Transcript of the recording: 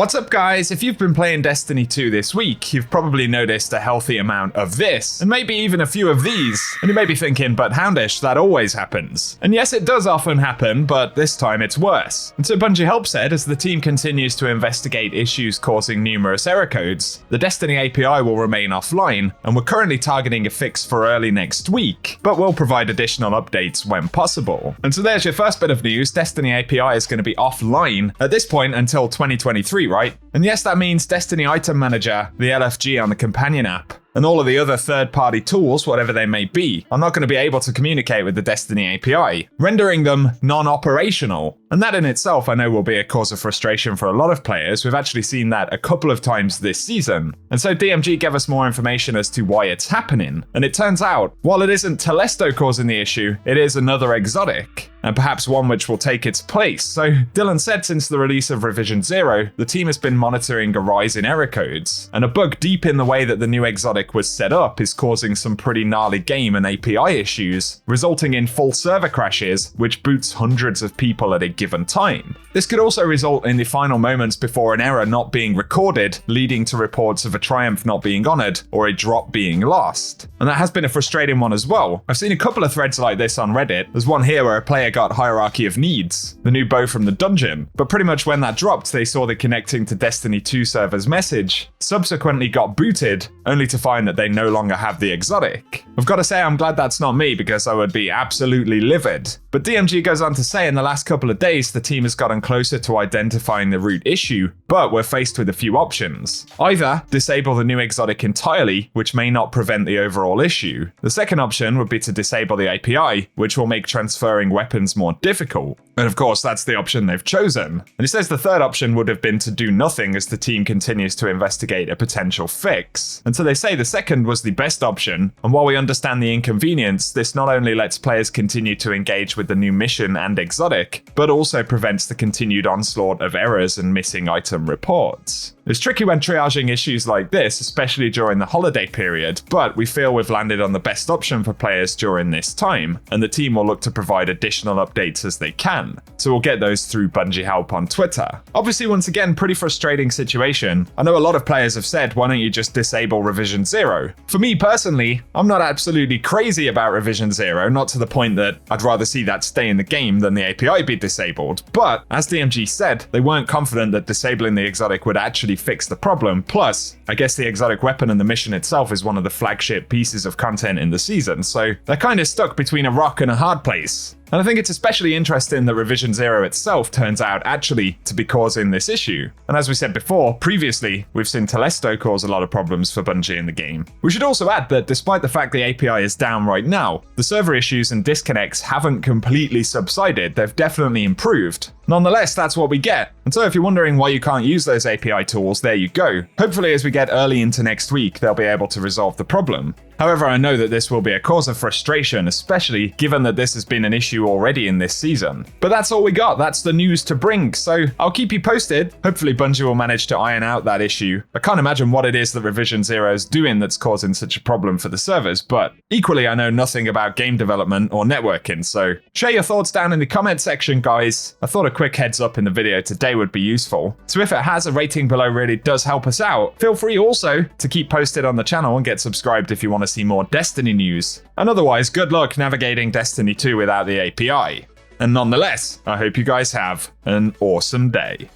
What's up guys, if you've been playing Destiny 2 this week, you've probably noticed a healthy amount of this, and maybe even a few of these. And you may be thinking, but Houndish, that always happens. And yes, it does often happen, but this time it's worse. And so Bungie Help said, as the team continues to investigate issues causing numerous error codes, the Destiny API will remain offline, and we're currently targeting a fix for early next week, but we'll provide additional updates when possible. And so there's your first bit of news. Destiny API is going to be offline at this point until 2023, right? And yes, that means Destiny Item Manager, the LFG on the companion app, and all of the other third-party tools, whatever they may be, are not going to be able to communicate with the Destiny API, rendering them non-operational. And that in itself, I know, will be a cause of frustration for a lot of players. We've actually seen that a couple of times this season. And so DMG gave us more information as to why it's happening. And it turns out, while it isn't Telesto causing the issue, it is another exotic, and perhaps one which will take its place. So Dylan said since the release of Revision 0, the team has been monitoring a rise in error codes, and a bug deep in the way that the new exotic was set up is causing some pretty gnarly game and API issues, resulting in full server crashes, which boots hundreds of people at a given time. This could also result in the final moments before an error not being recorded, leading to reports of a triumph not being honored or a drop being lost. And that has been a frustrating one as well. I've seen a couple of threads like this on Reddit. There's one here where a player got Hierarchy of Needs, the new bow from the dungeon, but pretty much when that dropped, they saw the connecting to Destiny 2 server's message, subsequently got booted, only to find that they no longer have the exotic. I've got to say I'm glad that's not me, because I would be absolutely livid. But DMG goes on to say in the last couple of days the team has gotten closer to identifying the root issue, but we're faced with a few options. Either disable the new exotic entirely, which may not prevent the overall issue. The second option would be to disable the API, which will make transferring weapons more difficult. And of course, that's the option they've chosen. And he says the third option would have been to do nothing as the team continues to investigate a potential fix. And so they say the second was the best option, and while we understand the inconvenience, this not only lets players continue to engage with the new mission and exotic, but also prevents the continued onslaught of errors and missing item reports. It's tricky when triaging issues like this, especially during the holiday period, but we feel we've landed on the best option for players during this time, and the team will look to provide additional updates as they can. So we'll get those through Bungie Help on Twitter. Obviously, once again, pretty frustrating situation. I know a lot of players have said, why don't you just disable Revision 0? For me personally, I'm not absolutely crazy about Revision 0, not to the point that I'd rather see that stay in the game than the API be disabled, but as DMG said, they weren't confident that disabling the exotic would actually fix the problem. Plus, I guess the exotic weapon and the mission itself is one of the flagship pieces of content in the season, so they're kind of stuck between a rock and a hard place. And I think it's especially interesting that Revision 0 itself turns out actually to be causing this issue. And as we said before, previously, we've seen Telesto cause a lot of problems for Bungie in the game. We should also add that despite the fact the API is down right now, the server issues and disconnects haven't completely subsided, they've definitely improved. Nonetheless, that's what we get. And so if you're wondering why you can't use those API tools, there you go. Hopefully as we get early into next week, they'll be able to resolve the problem. However, I know that this will be a cause of frustration, especially given that this has been an issue already in this season. But that's all we got. That's the news to bring. So I'll keep you posted. Hopefully Bungie will manage to iron out that issue. I can't imagine what it is that Revision 0 is doing that's causing such a problem for the servers, but equally I know nothing about game development or networking, so share your thoughts down in the comment section, guys. I thought a quick heads up in the video today would be useful. So if it has, a rating below really does help us out. Feel free also to keep posted on the channel and get subscribed if you want to see more Destiny news. And otherwise, good luck navigating Destiny 2 without the API. And nonetheless, I hope you guys have an awesome day.